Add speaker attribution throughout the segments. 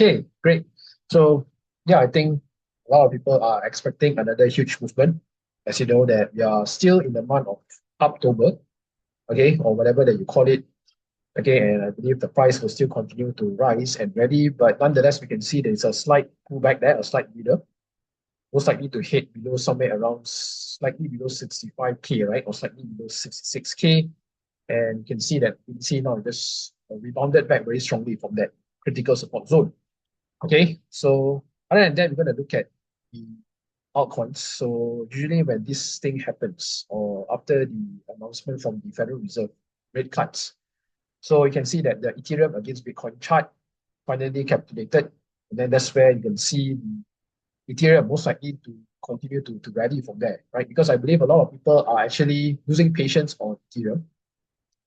Speaker 1: Okay, great. So yeah, I think a lot of people are expecting another huge movement. As you know that we are still in the month of October, okay, or whatever that you call it. Okay, and I believe the price will still continue to rise and rally, but nonetheless, we can see there's a slight pullback there, a slight leader, most likely to hit below somewhere around slightly below 65K, right? Or slightly below 66K. And you can see that BTC now just rebounded back very strongly from that critical support zone. Okay, so other than that, we're going to look at the altcoins. So usually when this thing happens, or after the announcement from the Federal Reserve rate cuts, so you can see that the Ethereum against Bitcoin chart finally capitulated, and then that's where you can see the Ethereum most likely to continue to rally from there, right? Because I believe a lot of people are actually losing patience on Ethereum.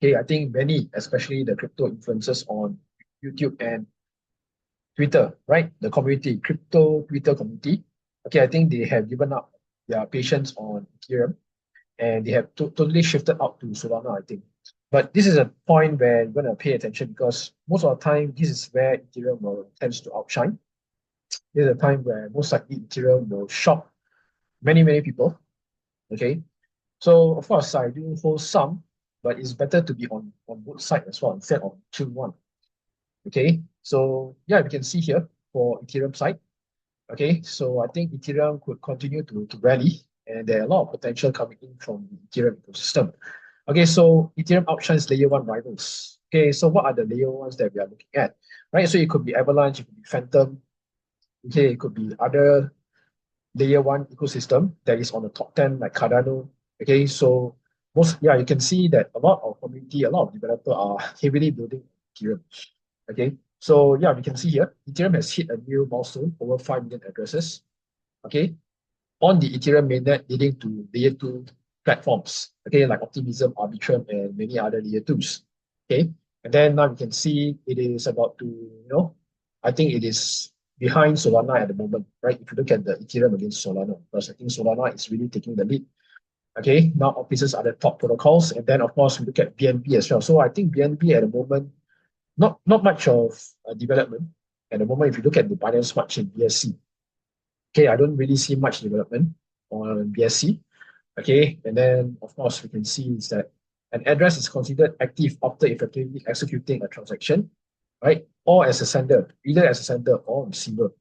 Speaker 1: Okay, I think many, especially the crypto influencers on YouTube and Twitter, right? The community, crypto Twitter community. Okay, I think they have given up their patience on Ethereum and they have totally shifted out to Solana, I think. But this is a point where you're going to pay attention because most of the time, this is where Ethereum tends to outshine. This is a time where most likely Ethereum will shock many people. Okay, so of course, I do hold some, but it's better to be on both sides as well instead of choose one. Okay, so yeah, we can see here for Ethereum side. Okay, so I think Ethereum could continue to rally, and there are a lot of potential coming in from the Ethereum ecosystem. Okay, so Ethereum outshines layer one rivals. Okay, so what are the layer ones that we are looking at? Right, so it could be Avalanche, it could be Phantom. Okay, it could be other layer one ecosystem that is on the top 10 like Cardano. Okay, so yeah, you can see that a lot of community, a lot of developers are heavily building Ethereum. Okay, so yeah, we can see here, Ethereum has hit a new milestone, over 5 million addresses. Okay, on the Ethereum mainnet leading to layer 2 platforms, okay, like Optimism, Arbitrum, and many other layer 2s. Okay, and then now we can see it is about to, I think it is behind Solana at the moment, right? If you look at the Ethereum against Solana, because I think Solana is really taking the lead. Okay, now Optimism are the top protocols, and then of course we look at BNB as well. So I think BNB at the moment, not much of development at the moment. If you look at the Binance Smart Chain BSC, okay, I don't really see much development on BSC. Okay, and then of course we can see is that an address is considered active after effectively executing a transaction, right? Or as a sender, either as a sender or receiver.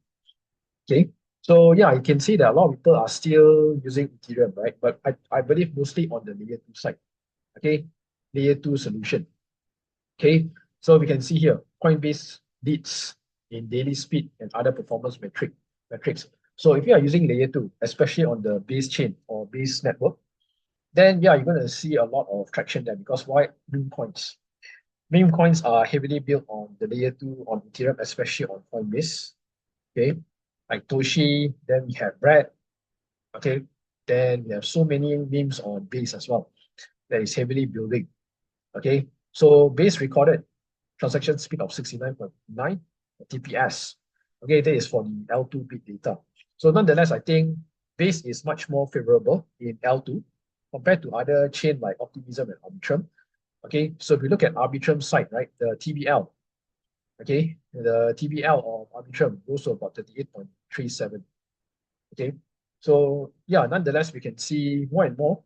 Speaker 1: Okay, so yeah, you can see that a lot of people are still using Ethereum, right? But I believe mostly on the layer 2 side. Okay, layer 2 solution. Okay, so we can see here, Coinbase leads in daily speed and other performance metrics. So if you are using layer 2, especially on the base chain or base network, then yeah, you're going to see a lot of traction there because why meme coins? Meme coins are heavily built on the layer 2 on Ethereum, especially on Coinbase. Okay, like Toshi, then we have Brad. Okay, then we have so many memes on base as well that is heavily building. Okay, so base recorded transaction speed of 69.9 TPS. Okay, that is for the L2 bit data. So nonetheless, I think base is much more favorable in L2 compared to other chain like Optimism and Arbitrum. Okay, so if we look at Arbitrum side, right, the TBL, okay, the TBL of Arbitrum goes to about 38.37. Okay, so yeah, nonetheless, we can see more and more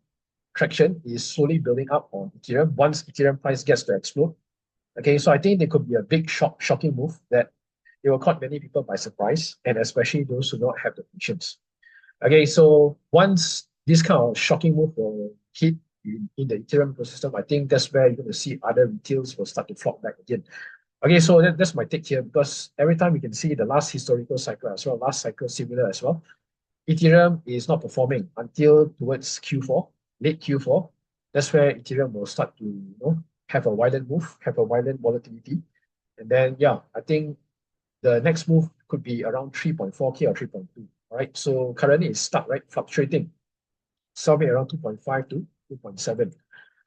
Speaker 1: traction is slowly building up on Ethereum once Ethereum price gets to explode. Okay, so I think there could be a big shocking move that it will caught many people by surprise, and especially those who don't have the patience. Okay, so once this kind of shocking move will hit in the Ethereum ecosystem, I think that's where you're going to see other retails will start to flock back again. Okay, so that's my take here because every time we can see the last historical cycle as well, last cycle similar as well, Ethereum is not performing until towards Q4, late Q4. That's where Ethereum will start to, have a violent move, have a violent volatility. And then, yeah, I think the next move could be around 3.4K or 3.2. All right. So currently it's stuck, right? Fluctuating somewhere around 2.5 to 2.7.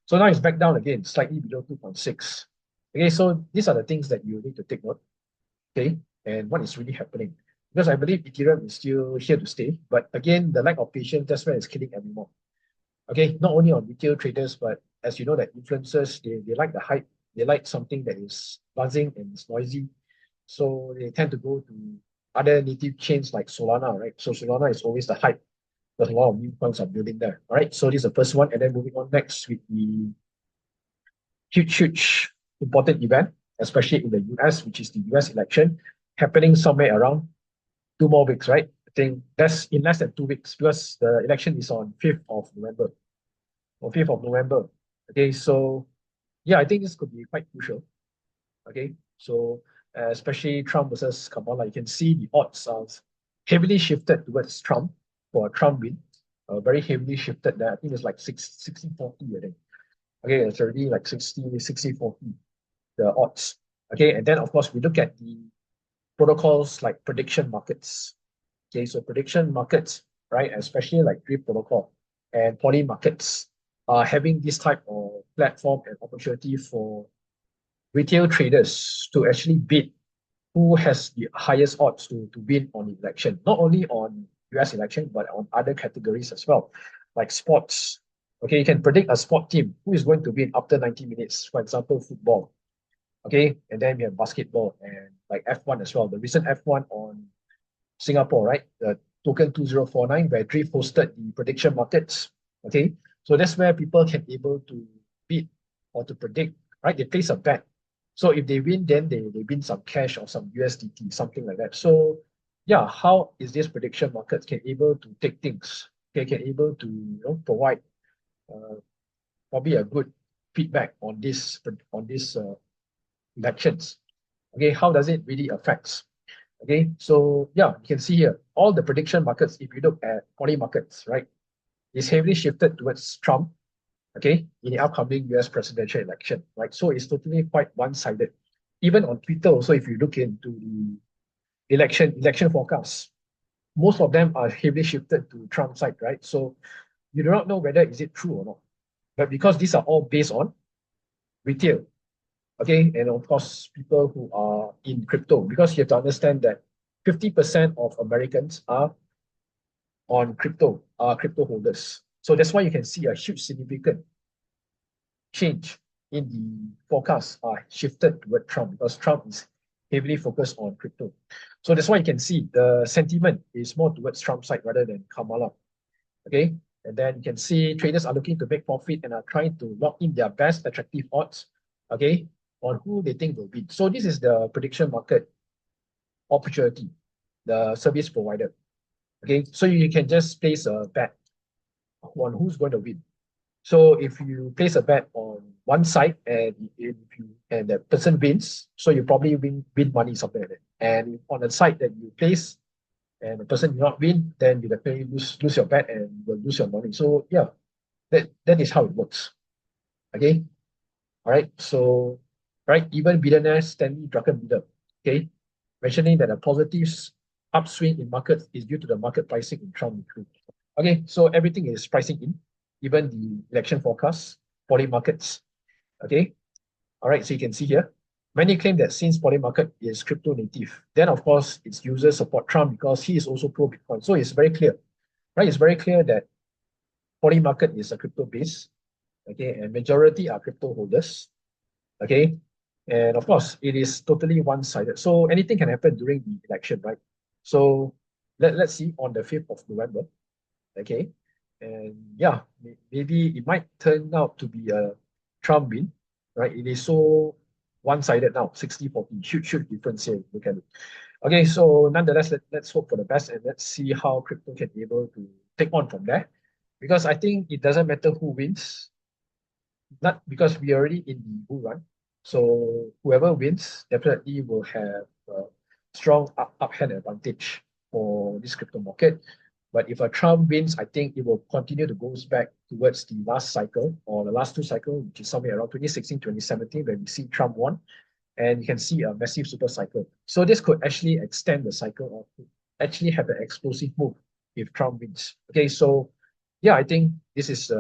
Speaker 1: So now it's back down again, slightly below 2.6. Okay. So these are the things that you need to take note. Okay. And what is really happening. Because I believe Ethereum is still here to stay. But again, the lack of patience, that's where it's killing everyone. Okay. Not only on retail traders, but as you know, that influencers, they like the hype. They like something that is buzzing and is noisy. So they tend to go to other native chains like Solana, right? So Solana is always the hype because a lot of new coins are building there. All right, so this is the first one. And then moving on next with the huge important event, especially in the US, which is the US election, happening somewhere around 2 more weeks, right? I think that's in less than 2 weeks because the election is on 5th of November or 5th of November. Okay, so yeah, I think this could be quite crucial. Okay, so especially Trump versus Kamala, you can see the odds are heavily shifted towards Trump for a Trump win. Very heavily shifted there. I think it's like 60-40, I think. Okay, it's already like 60-40, the odds. Okay, and then of course we look at the protocols like prediction markets. Okay, so prediction markets, right, especially like Drip protocol and poly markets are having this type of platform and opportunity for retail traders to actually bid who has the highest odds to win on the election, not only on US election, but on other categories as well, like sports. Okay, you can predict a sport team who is going to win after 90 minutes, for example, football. Okay, and then we have basketball and like F1 as well. The recent F1 on Singapore, right? The token 2049, where Drift hosted the prediction markets. Okay, so that's where people can able to bid or to predict, right? They place a bet. So if they win, then they win some cash or some USDT, something like that. So yeah, how is this prediction market can able to take things? Okay, can able to provide uh, probably a good feedback on this elections. Okay, how does it really affects? Okay, so yeah, you can see here all the prediction markets. If you look at poly markets, right, is heavily shifted towards Trump. Okay, in the upcoming US presidential election, right? So it's totally quite one-sided. Even on Twitter, also, if you look into the election forecasts, most of them are heavily shifted to Trump side, right? So you do not know whether is it true or not. But because these are all based on retail, okay, and of course people who are in crypto, because you have to understand that 50% of Americans are on crypto, are crypto holders. So that's why you can see a huge significant change in the forecast are shifted toward Trump because Trump is heavily focused on crypto. So that's why you can see the sentiment is more towards Trump's side rather than Kamala. Okay, and then you can see traders are looking to make profit and are trying to lock in their best attractive odds, okay, on who they think will win. So this is the prediction market opportunity, the service provider. Okay, so you can just place a bet on who's going to win. So if you place a bet on one side and that person wins, so you probably win money, something like that. And on the side that you place and the person did not win, then you definitely lose your bet and will lose your money. So yeah, that is how it works. Okay. All right. So right, even billionaire Stanley Druckenmiller, okay, mentioning that a positive upswing in markets is due to the market pricing in Trump victory. Okay, so everything is pricing in, even the election forecasts, poly markets. Okay, all right, so you can see here, many claim that since poly market is crypto native, then of course its users support Trump because he is also pro Bitcoin. So it's very clear, right? It's very clear that poly market is a crypto base, okay, and majority are crypto holders, okay, and of course it is totally one-sided. So anything can happen during the election, right? So let's see on the 5th of November, okay, and yeah, maybe it might turn out to be a Trump win, right? It is so one-sided now, 60-40, huge difference here. Look at it. Okay, so nonetheless, let's hope for the best and let's see how crypto can be able to take on from there. Because I think it doesn't matter who wins, not because we are already in the bull run. So whoever wins definitely will have a strong uphand advantage for this crypto market. But if a Trump wins, I think it will continue to go back towards the last cycle or the last two cycles, which is somewhere around 2016, 2017, when we see Trump won. And you can see a massive super cycle. So this could actually extend the cycle or actually have an explosive move if Trump wins. Okay, so yeah, I think this is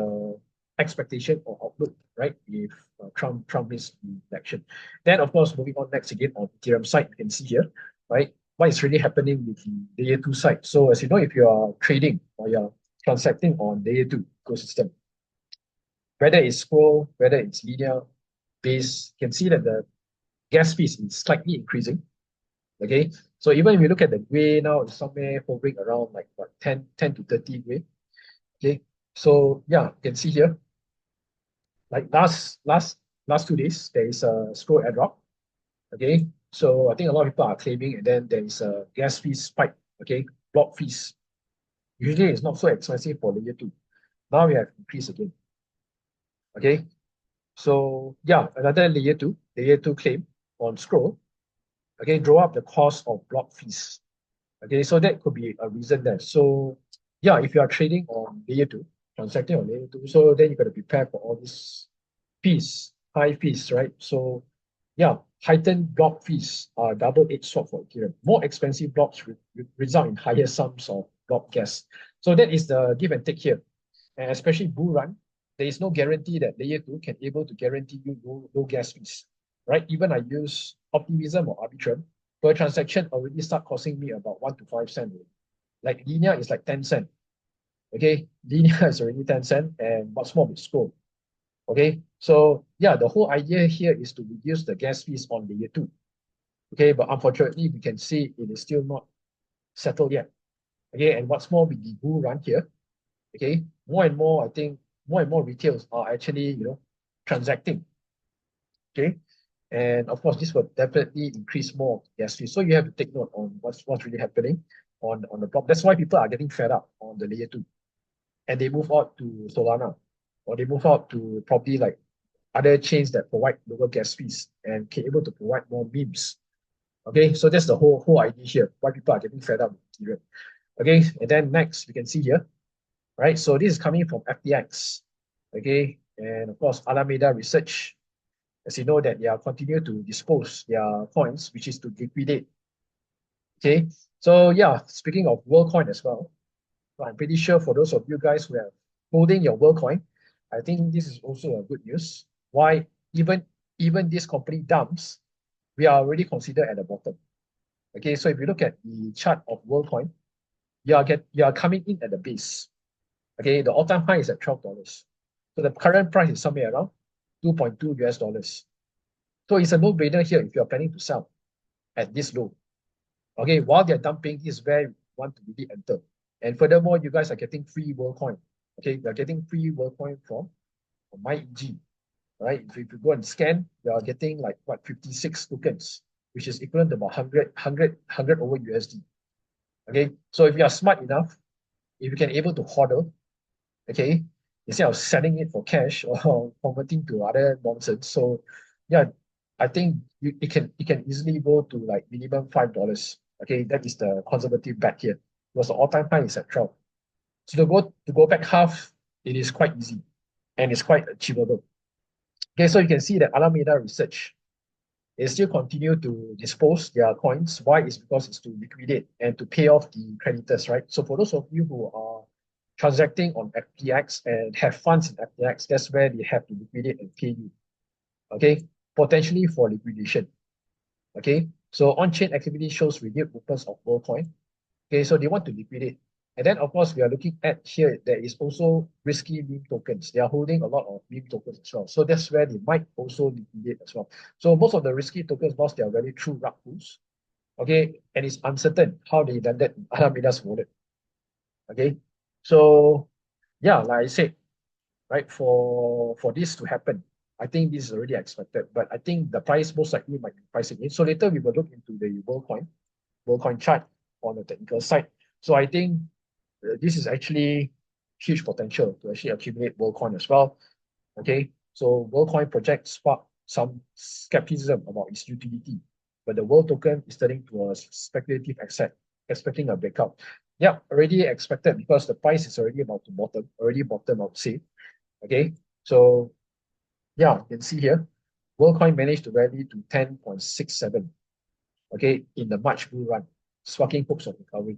Speaker 1: expectation or outlook, right? If Trump wins the election. Then of course, moving on next again on Ethereum side, you can see here, right? What is really happening with the layer 2 side. So as you know, if you are trading or you're transacting on layer 2 ecosystem, whether it's scroll, whether it's linear, base, you can see that the gas fees is slightly increasing. Okay, so even if you look at the gray now, it's somewhere hovering around like what 10 to 30 gray. Okay, so yeah, you can see here, like last 2 days, there is a scroll airdrop. Okay, so I think a lot of people are claiming, and then there is a gas fee spike. Okay, block fees. Usually it's not so expensive for layer 2. Now we have increased again. Okay, so yeah, another layer 2 claim on scroll. Okay, draw up the cost of block fees. Okay, so that could be a reason there. So yeah, if you are trading on layer 2, transacting on layer 2, so then you got to prepare for all these fees, high fees, right? So yeah, heightened block fees are double-edged sword for Ethereum. More expensive blocks result in higher sums of block gas. So that is the give and take here. And especially bull run, there is no guarantee that layer 2 can able to guarantee you low gas fees, right? Even I use Optimism or Arbitrum, per transaction already start costing me about 1 to 5 cents. Like linear is like 10 cents. Okay, linear is already 10 cents, and what's more with scroll. Okay, so yeah, the whole idea here is to reduce the gas fees on layer 2. Okay, but unfortunately, we can see it is still not settled yet. Okay, and what's more with the bull run here, okay, more and more, I think, more and more retails are actually, transacting. Okay, and of course, this will definitely increase more gas fees. So you have to take note on what's really happening on the block. That's why people are getting fed up on the layer 2, and they move out to Solana, or they move out to probably like other chains that provide lower gas fees and can able to provide more memes. Okay, so that's the whole idea here, why people are getting fed up with Ethereum. Okay, and then next we can see here, right? So this is coming from FTX. Okay, and of course Alameda Research, as you know, that they are continue to dispose their coins, which is to liquidate. Okay, so yeah, speaking of WorldCoin as well, I'm pretty sure for those of you guys who are holding your WorldCoin, I think this is also a good news. Why even this company dumps, we are already considered at the bottom. Okay, so if you look at the chart of WorldCoin, you are coming in at the base. Okay, the all-time high is at $12. So the current price is somewhere around 2.2 US dollars. So it's a no-brainer here if you're planning to sell at this low. Okay, while they're dumping, this is where you want to really enter. And furthermore, you guys are getting free WorldCoin. Okay, you're getting free WorldCoin from MyEG. Right? If you go and scan, you are getting like what 56 tokens, which is equivalent to about 100 over USD. Okay, so if you are smart enough, if you can able to hodl, okay, instead of selling it for cash or converting to other nonsense. So yeah, I think it can easily go to like minimum $5. Okay, that is the conservative bet here. Because the all-time high is at 12. So to go back half, it is quite easy and it's quite achievable. Okay, so you can see that Alameda Research, they still continue to dispose their coins. Why? Is because it's to liquidate and to pay off the creditors, right? So for those of you who are transacting on FTX and have funds in FTX, that's where they have to liquidate and pay you. Okay, potentially for liquidation. Okay, so on-chain activity shows renewed movements of WorldCoin. Okay, so they want to liquidate. And then, of course, we are looking at here, there is also risky meme tokens. They are holding a lot of meme tokens as well. So that's where they might also liquidate as well. So most of the risky tokens, most they are very true rug pulls. Okay, and it's uncertain how they landed in Alameda's wallet. Okay, so yeah, like I said, right, for this to happen, I think this is already expected. But I think the price most likely might be pricing in. So later we will look into the WorldCoin chart on the technical side. So I think this is actually huge potential to actually accumulate WorldCoin as well. Okay, so WorldCoin project sparked some skepticism about its utility, but the World token is turning to a speculative asset, expecting a breakout. Yeah, already expected because the price is already about to bottom, already bottom, I would say. Okay, so yeah, you can see here, WorldCoin managed to rally to 10.67. Okay, in the March bull run, sparking hopes of recovery.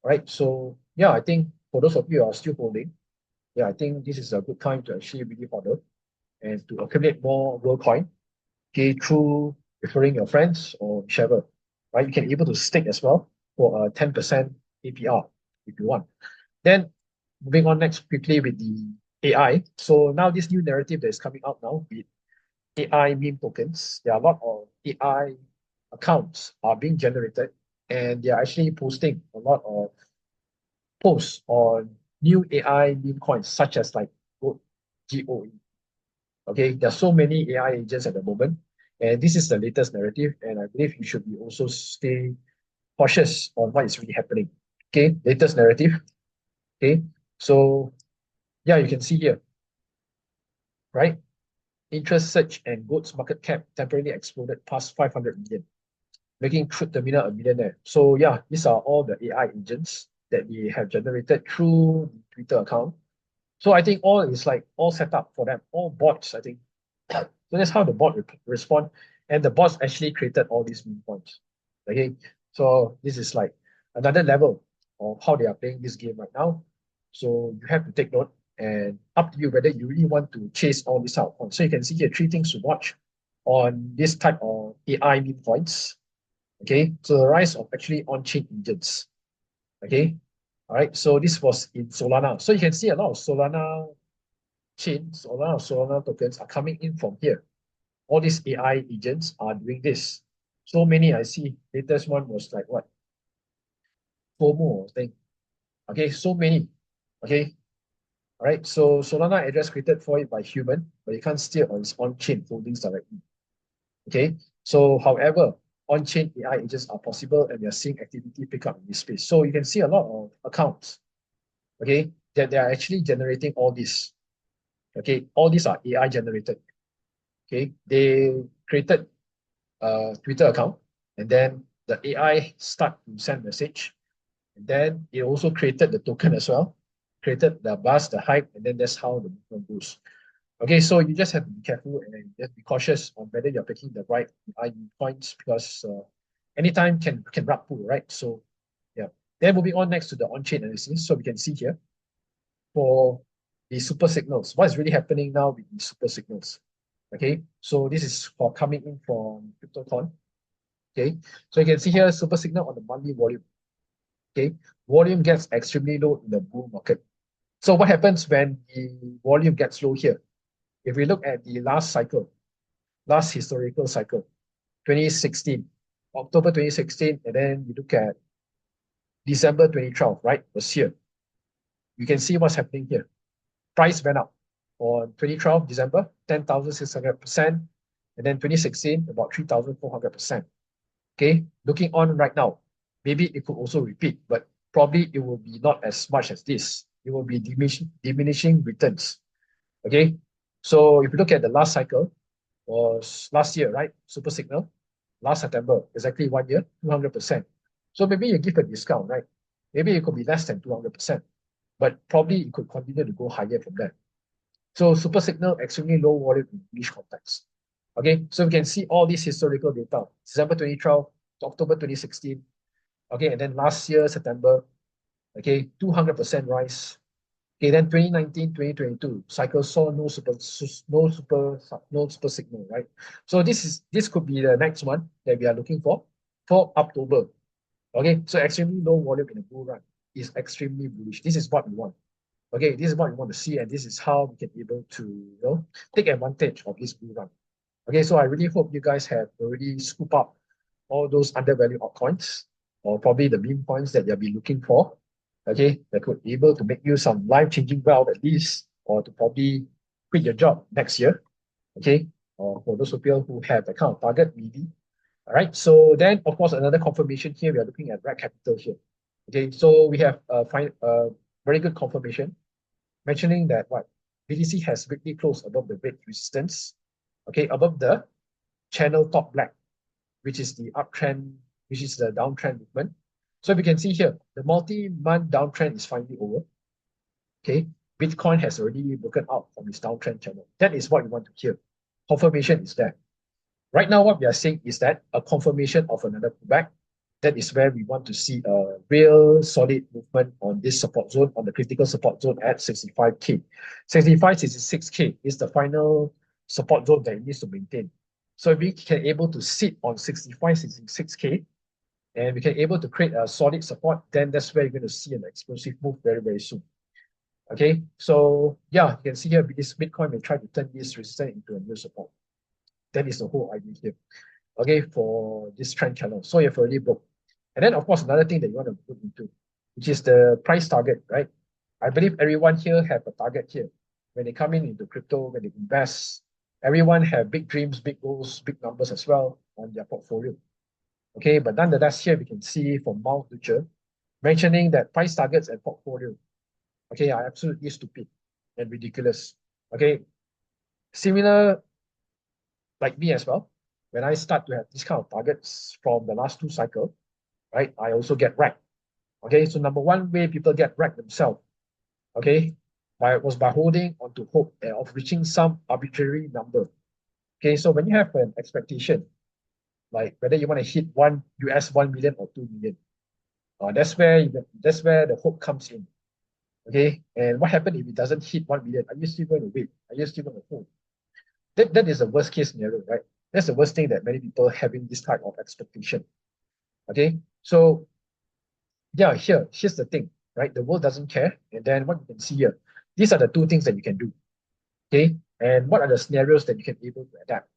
Speaker 1: All right, so yeah, I think for those of you who are still holding, yeah, I think this is a good time to actually really order and to accumulate more WorldCoin, okay, through referring your friends or whichever, right? You can be able to stake as well for a 10% APR if you want. Then moving on next quickly with the AI. So now this new narrative that is coming out now with AI meme tokens, there are a lot of AI accounts are being generated, and they are actually posting a lot of posts on new AI meme coins, such as like GOE. Okay, there are so many AI agents at the moment, and this is the latest narrative, and I believe you should be also stay cautious on what is really happening. Okay, latest narrative. Okay, so yeah, you can see here, right? Interest surge and gold's market cap temporarily exploded past 500 million, making Truth Terminal a millionaire. So yeah, these are all the AI agents that we have generated through the Twitter account. So I think all is like all set up for them, all bots, I think. So that's how the bot respond. And the bots actually created all these meme points. Okay, so this is like another level of how they are playing this game right now. So you have to take note, and up to you whether you really want to chase all these out points. So you can see here 3 things to watch on this type of AI meme points. Okay, so the rise of actually on-chain agents. Okay, all right, so this was in Solana. So you can see a lot of Solana chains, a lot of Solana tokens are coming in from here. All these AI agents are doing this. So many I see. Latest one was like what? FOMO thing. Okay, so many. Okay, all right. So Solana address created for it by human, but you can't steal on its on-chain holdings directly. Okay, so however, on-chain AI agents are possible, and we are seeing activity pick up in this space. So you can see a lot of accounts, okay, that they are actually generating all this. Okay, all these are AI generated. Okay, they created a Twitter account, and then the AI start to send message, and then it also created the token as well, created the buzz, the hype, and then that's how the movement goes. Okay, so you just have to be careful and just be cautious on whether you're picking the right AI points, because anytime can rug pull, right? So yeah. Then moving on next to the on-chain analysis, so we can see here for the super signals, what is really happening now with the super signals. Okay, so this is for coming in from CryptoCon. Okay, so you can see here super signal on the monthly volume. Okay, volume gets extremely low in the bull market. So what happens when the volume gets low here? If we look at the last cycle, last historical cycle, 2016, October 2016, and then you look at December 2012, right, was here. You can see what's happening here. Price went up on 2012, December, 10,600%, and then 2016, about 3,400%. Okay, looking on right now, maybe it could also repeat, but probably it will be not as much as this. It will be diminishing returns. Okay, so if you look at the last cycle, was last year, right? Super signal, last September, exactly 1 year, 200%. So maybe you give a discount, right? Maybe it could be less than 200%, but probably it could continue to go higher from there. So super signal, extremely low volume in niche context. Okay, so we can see all these historical data, December 2012 to October 2016. Okay, and then last year, September, okay, 200% rise. Okay, then 2019, 2022 cycle saw no super signal, right? So this could be the next one that we are looking for October. Okay, so extremely low volume in the bull run is extremely bullish. This is what we want. Okay, this is what we want to see, and this is how we can be able to take advantage of this bull run. Okay, so I really hope you guys have already scooped up all those undervalued altcoins, or probably the meme coins that you'll be looking for. Okay, that could be able to make you some life-changing wealth at least, or to probably quit your job next year. Okay, or for those of you who have that kind of target, maybe. All right, so then of course another confirmation here, we are looking at Red Capital here. Okay, so we have a very good confirmation mentioning that what BTC has weekly closed above the red resistance, okay, above the channel top black, which is the uptrend, which is the downtrend movement. So we can see here, the multi-month downtrend is finally over. Okay, Bitcoin has already broken out from its downtrend channel. That is what we want to hear. Confirmation is there. Right now, what we are seeing is that a confirmation of another pullback. That is where we want to see a real solid movement on this support zone, on the critical support zone at 65K. 65, 66K is the final support zone that it needs to maintain. So if we can able to sit on 65, 66K, and we can able to create a solid support, then that's where you're going to see an explosive move very, very soon. Okay, so yeah, you can see here, this Bitcoin may try to turn this resistance into a new support. That is the whole idea here. okay, for this trend channel. So you've already broke. And then of course another thing that you want to look into, which is the price target, right? I believe everyone here have a target here. When they come in into crypto, when they invest, everyone have big dreams, big goals, big numbers as well on their portfolio. Okay, but nonetheless here we can see from Mount Future mentioning that price targets and portfolio, okay, are absolutely stupid and ridiculous. Okay, similar like me as well. When I start to have this kind of targets from the last 2 cycles, right, I also get wrecked. Okay, so number one way people get wrecked themselves, okay, was by holding onto hope of reaching some arbitrary number. Okay, so when you have an expectation, like whether you want to hit $1 million or 2 million, that's where the hope comes in. Okay, and what happens if it doesn't hit 1 million? Are you still going to wait? Are you still going to hold? That is the worst case scenario, right? That's the worst thing that many people having this type of expectation. Okay, so yeah, here's the thing, right? The world doesn't care, and then what you can see here, these are the two things that you can do. Okay, and what are the scenarios that you can be able to adapt?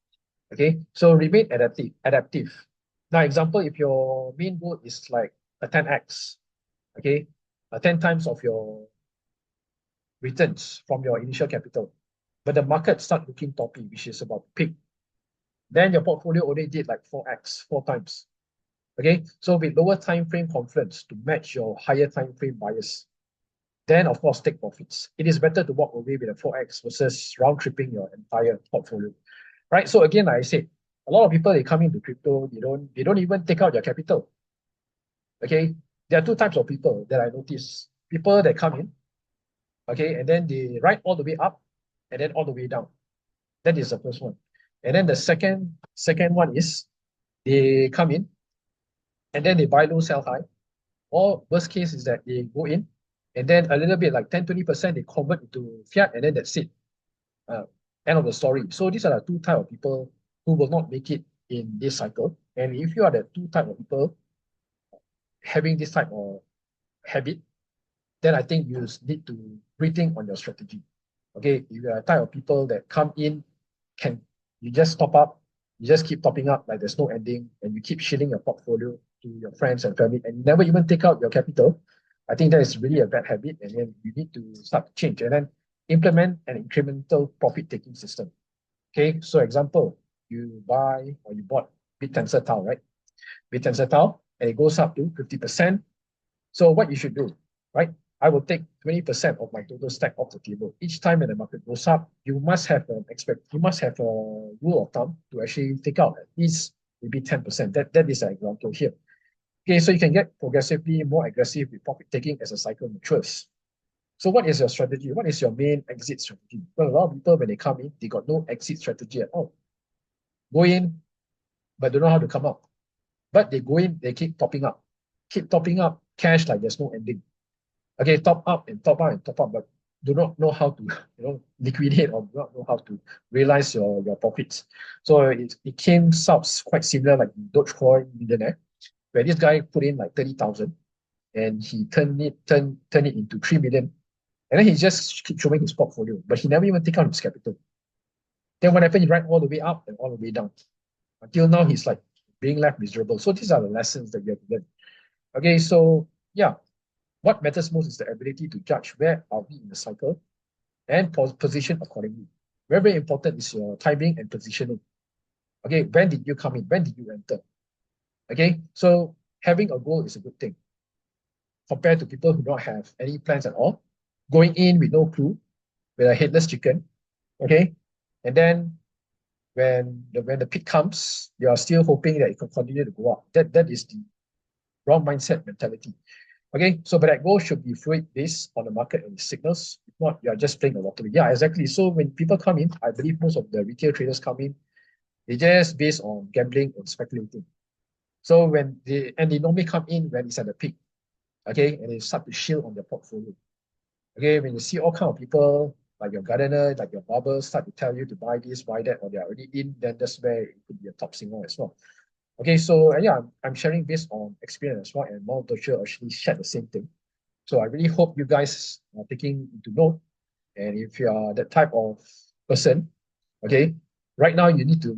Speaker 1: Okay, so remain adaptive. Now, example, if your main goal is like a 10x, okay, 10 times of your returns from your initial capital, but the market start looking toppy, which is about peak, then your portfolio only did like 4x, 4 times. Okay, so with lower time frame confidence to match your higher time frame bias, then of course take profits. It is better to walk away with a 4x versus round tripping your entire portfolio, right? So again, like I said, a lot of people they come into crypto, they don't even take out their capital. Okay, there are two types of people that I notice: people that come in, okay, and then they ride all the way up, and then all the way down. That is the first one. And then the second one is they come in and then they buy low, sell high. Or worst case is that they go in and then a little bit like 10-20% they convert into fiat, and then that's it. End of the story. So these are the two type of people who will not make it in this cycle. And if you are the two type of people having this type of habit, then I think you need to rethink on your strategy. Okay, if you are the type of people that come in, can you just top up, you just keep topping up like there's no ending, and you keep shilling your portfolio to your friends and family, and you never even take out your capital, I think that is really a bad habit, and then you need to start to change and then implement an incremental profit-taking system. Okay, so example, you buy or you bought 𝗵𝗀𝗃𝗁, right? 𝗵𝗀𝗃𝗁, and it goes up to 50%. So what you should do, right? I will take 20% of my total stack off the table. Each time when the market goes up, you must have a rule of thumb to actually take out at least maybe 10%. That is an example here. Okay, so you can get progressively more aggressive with profit taking as the cycle matures. So what is your strategy? What is your main exit strategy? Well, a lot of people when they come in, they got no exit strategy at all. Go in, but don't know how to come out. But they go in, they keep topping up cash like there's no ending. Okay, top up and top up and top up, but do not know how to liquidate or do not know how to realize your profits. So it came subs quite similar like 𝗧𝗶𝗺𝗀𝘀, where this guy put in like 30,000 and he turned it into 3 million. And then he just keep showing his portfolio, but he never even take out his capital. Then what happened? He ran all the way up and all the way down. Until now, he's like being left miserable. So these are the lessons that you have to learn. Okay, so yeah, what matters most is the ability to judge where are we in the cycle and position accordingly. Very, very important is your timing and positioning. Okay, when did you come in? When did you enter? Okay, so having a goal is a good thing compared to people who don't have any plans at all, going in with no clue, with a headless chicken. Okay, and then when the peak comes, you are still hoping that it can continue to go up. That is the wrong mindset mentality. Okay, so but that goal should be fluid based on the market and the signals. If not, you are just playing the lottery. Yeah, exactly. So when people come in, I believe most of the retail traders come in, they just based on gambling and speculating. So when they normally come in when it's at the peak, okay, and they start to shield on their portfolio. Okay, when you see all kind of people like your gardener, like your barber start to tell you to buy this, buy that, or they're already in, then that's where it could be a top signal as well. Okay, so yeah, I'm sharing based on experience as well, and Mount Future actually shared the same thing. So I really hope you guys are taking into note. And if you are that type of person, okay, right now you need to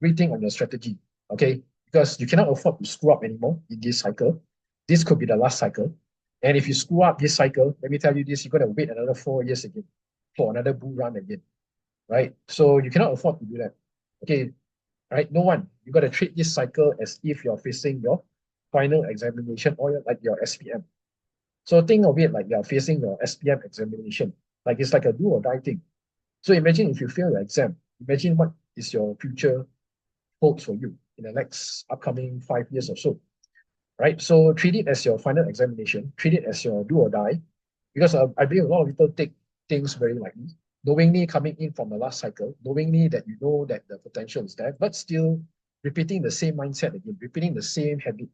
Speaker 1: rethink on your strategy. okay? Because you cannot afford to screw up anymore in this cycle. This could be the last cycle. And if you screw up this cycle, let me tell you this, you're going to wait another 4 years again for another bull run again, right? So you cannot afford to do that. Okay, right? No one. You got to treat this cycle as if you're facing your final examination or like your SPM. So think of it like you're facing your SPM examination. Like it's like a do or die thing. So imagine if you fail your exam. Imagine what is your future holds for you in the next upcoming 5 years or so, right? So treat it as your final examination. Treat it as your do or die, because I believe a lot of people take things very lightly, knowingly coming in from the last cycle, knowingly that you know that the potential is there, but still repeating the same mindset again, repeating the same habit.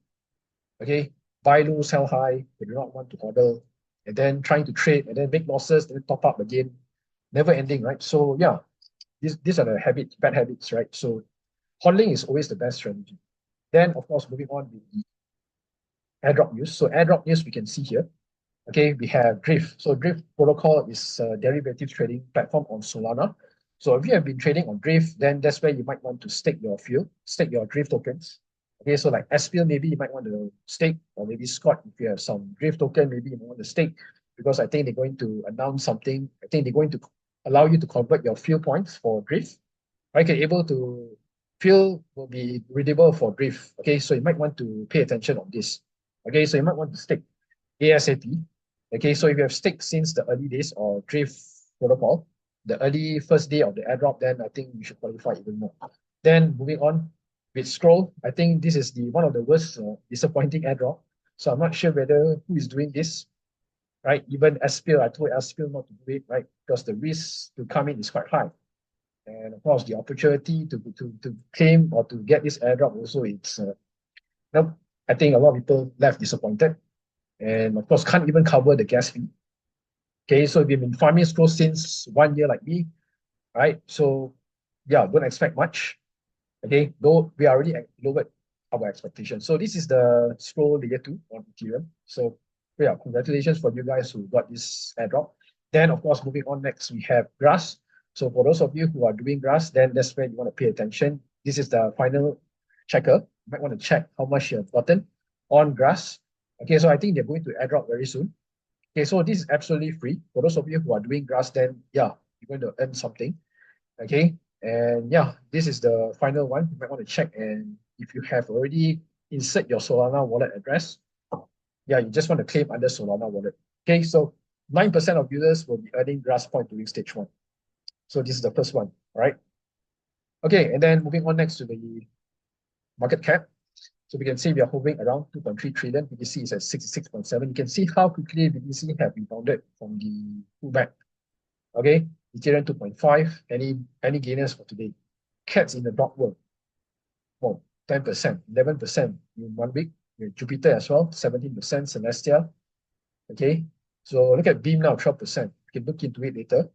Speaker 1: Okay, buy low, sell high. You do not want to hodl, and then trying to trade and then make losses, then top up again, never ending, right? So yeah, these are the habits, bad habits, right? So hodling is always the best strategy. Then of course, moving on with the airdrop news. So airdrop news we can see here. Okay, we have Drift. So Drift protocol is a derivative trading platform on Solana. So if you have been trading on Drift, then that's where you might want to stake your field, stake your Drift tokens. Okay, so like 𝗧𝗶𝗺𝗀𝘀, maybe you might want to stake, or maybe Scott, if you have some Drift token, maybe you might want to stake, because I think they're going to announce something. I think they're going to allow you to convert your field points for Drift. Right, okay, able to field will be redeemable for Drift. Okay, so you might want to pay attention on this. Okay, so you might want to stake ASAP. Okay, so if you have staked since the early days or Drift protocol, the early first day of the airdrop, then I think you should qualify even more. Then moving on with Scroll, I think this is the one of the worst disappointing airdrop. So I'm not sure whether who is doing this, right? Even 𝗧𝗶𝗺𝗀𝘀, I told 𝗧𝗶𝗺𝗀𝘀 not to do it, right? Because the risk to come in is quite high. And of course, the opportunity to claim or to get this airdrop also, it's, no, I think a lot of people left disappointed. And of course, can't even cover the gas fee. Okay, so if you've been farming Scroll since 1 year like me, right? So yeah, don't expect much. Okay, though we are already lowered our expectations. So this is the Scroll layer 2 on Ethereum. So yeah, congratulations for you guys who got this airdrop. Then of course, moving on next, we have Grass. So for those of you who are doing Grass, then that's where you want to pay attention. This is the final checker. You might want to check how much you have gotten on Grass. Okay, so I think they're going to airdrop very soon. Okay, so this is absolutely free. For those of you who are doing Grass, then yeah, you're going to earn something. Okay, and yeah, this is the final one. You might want to check, and if you have already insert your Solana wallet address, yeah, you just want to claim under Solana wallet. Okay, so 9% of users will be earning Grass point during stage 1. So this is the first one, all right? Okay, and then moving on next to the market cap. So we can see we are hovering around 2.3 trillion. BTC is at 66.7. You can see how quickly BTC have rebounded from the pullback. Okay, Ethereum 2.5. Any gainers for today? Cats in the dog world. Well, 10%, 11% in 1 week. Jupiter as well, 17%. Celestia. Okay, so look at Beam now, 12%. You can look into it later.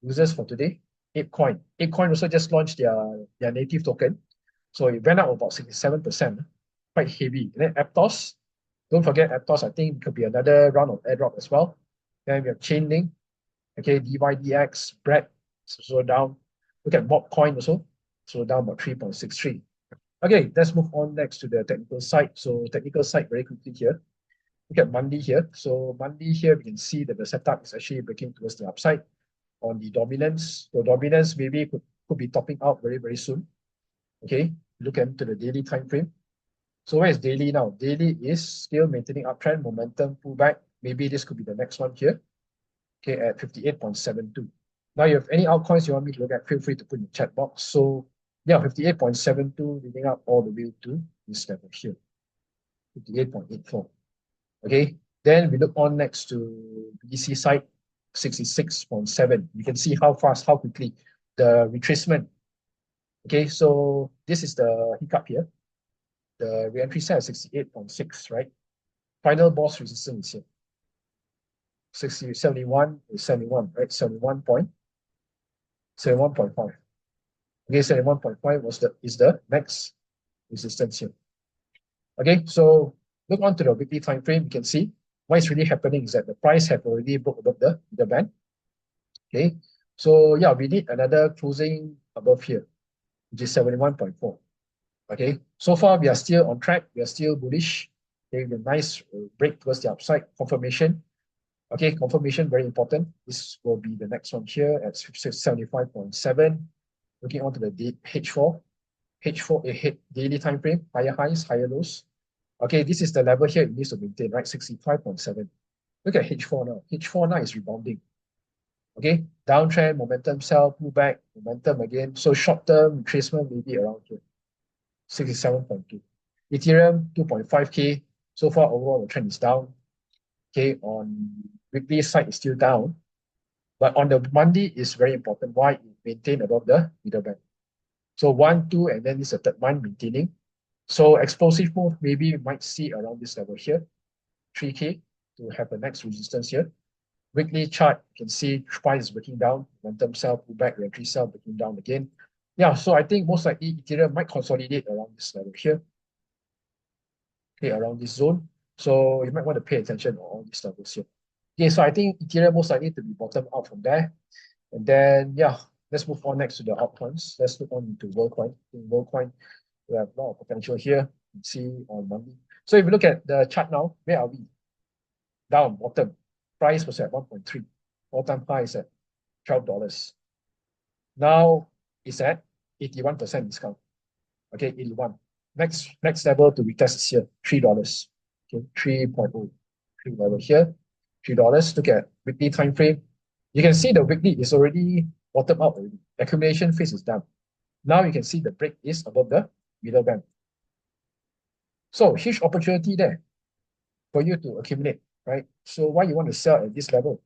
Speaker 1: Users for today, ApeCoin. ApeCoin also just launched their native token. So it went up about 67%. Quite heavy. And then Aptos, don't forget Aptos, I think it could be another round of airdrop as well. Then we have Chainlink, okay, DYDX, Bread, so down. Look at Mobcoin also, so down about 3.63. Okay, let's move on next to the technical side. So technical side very quickly here. Look at Monday here. So Monday here, we can see that the setup is actually breaking towards the upside on the dominance. So dominance maybe could be topping out very, very soon. Okay, look into the daily time frame. So where is daily now? Daily is still maintaining uptrend, momentum, pullback. Maybe this could be the next one here. Okay, at 58.72. Now, you have any altcoins you want me to look at, feel free to put in the chat box. So yeah, 58.72 leading up all the way to this level here, 58.84. Okay, then we look on next to BTC side, 66.7. You can see how fast, how quickly the retracement. Okay, so this is the hiccup here. The re-entry set at 68.6, right? Final boss resistance is here. 71 is 71, right? 71.5. Okay, 71.5 is the max resistance here. Okay, so look on to the weekly time frame. You can see what is really happening is that the price have already broke above the band. Okay, so yeah, we need another closing above here, which is 71.4. Okay, So far, we are still on track. We are still bullish. Okay, the nice break towards the upside confirmation. Okay, confirmation very important. This will be the next one here at 75.7. Looking onto the H4. H4 hit daily time frame, higher highs, higher lows. Okay, this is the level here it needs to maintain, right? 65.7. Look at H4 now. H4 now is rebounding. Okay, downtrend, momentum sell, pullback, momentum again. So short-term retracement maybe around here, 67.2. Ethereum, 2.5K. So far, overall, the trend is down. Okay, on weekly side is still down. But on the Monday is very important. Why? It maintained above the middle band. So 1, 2, and then this is the third one maintaining. So explosive move, maybe we might see around this level here, 3K to have the next resistance here. Weekly chart, you can see price is breaking down, momentum sell, pullback, entry sell, breaking down again. Yeah, so I think most likely Ethereum might consolidate around this level here. Okay, around this zone. So you might want to pay attention on all these levels here. Okay, so I think Ethereum most likely to be bottom out from there. And then, yeah, let's move on next to the altcoins. Let's look on into WorldCoin. In WorldCoin, we have a lot of potential here. You can see on Monday. So if you look at the chart now, where are we? Down, bottom. Price was at 1.3. All-time high is at $12. Now it's at 81% discount. Okay, 81. Next level to retest is here, $3. Okay, 3.0. $3 level here, $3. Look at weekly time frame. You can see the weekly is already bottom out already. Accumulation phase is done. Now you can see the break is above the middle band. So huge opportunity there for you to accumulate, right? So why you want to sell at this level?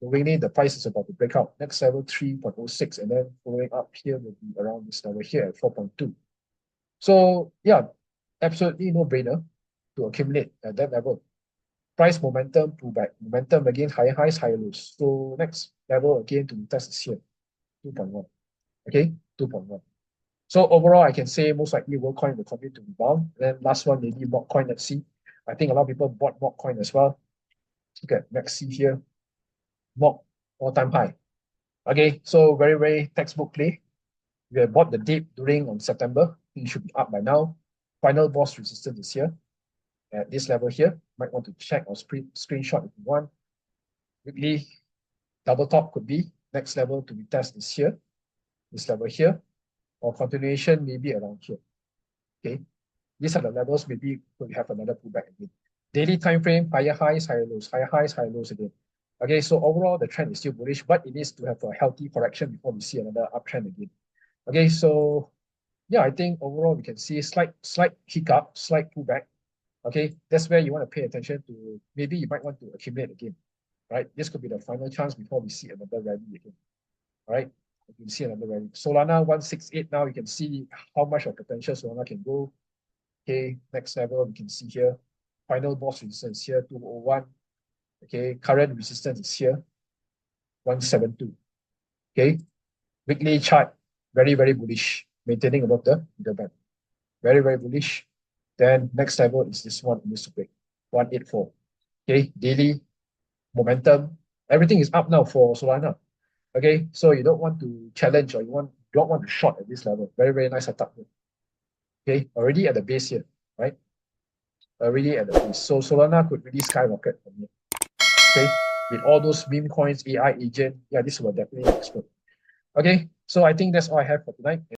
Speaker 1: Really, the price is about to break out. Next level 3.06, and then following up here will be around this level here at 4.2. So yeah, absolutely no brainer to accumulate at that level. Price momentum pullback, momentum again, higher highs, higher lows. So next level again to test is here, 2.1. Okay, 2.1. So overall, I can say most likely WorldCoin will continue to rebound. Then last one, maybe MockCoin, let's see. I think a lot of people bought MockCoin as well. Look at Maxi here. Mock, all-time high. Okay, so very, very textbook play. We have bought the dip during on September. It should be up by now. Final boss resistance is here at this level here. Might want to check or screenshot if you want. Weekly double top could be. Next level to retest is here. This level here. Or continuation maybe around here. Okay. These are the levels, maybe we have another pullback again. Daily time frame, higher highs, higher lows, higher highs, higher lows again. Okay, so overall the trend is still bullish, but it needs to have a healthy correction before we see another uptrend again. Okay, so yeah, I think overall we can see slight hiccup, slight pullback. Okay, that's where you want to pay attention to. Maybe you might want to accumulate again, right? This could be the final chance before we see another rally again. All right, you can see another rally. Solana 168 now. You can see how much of potential Solana can go. Okay, next level we can see here. Final boss resistance here, 201. Okay, current resistance is here, 172. Okay, weekly chart, very, very bullish, maintaining above the middle band. Very, very bullish. Then next level is this one, needs to break, 184. Okay, daily momentum, everything is up now for Solana. Okay, so you don't want to challenge or don't want to short at this level. Very, very nice setup here. Okay, already at the base here, right? Already at the base. So Solana could really skyrocket from here. Okay, with all those meme coins, AI agent, yeah, this will definitely explode. Okay, so I think that's all I have for tonight.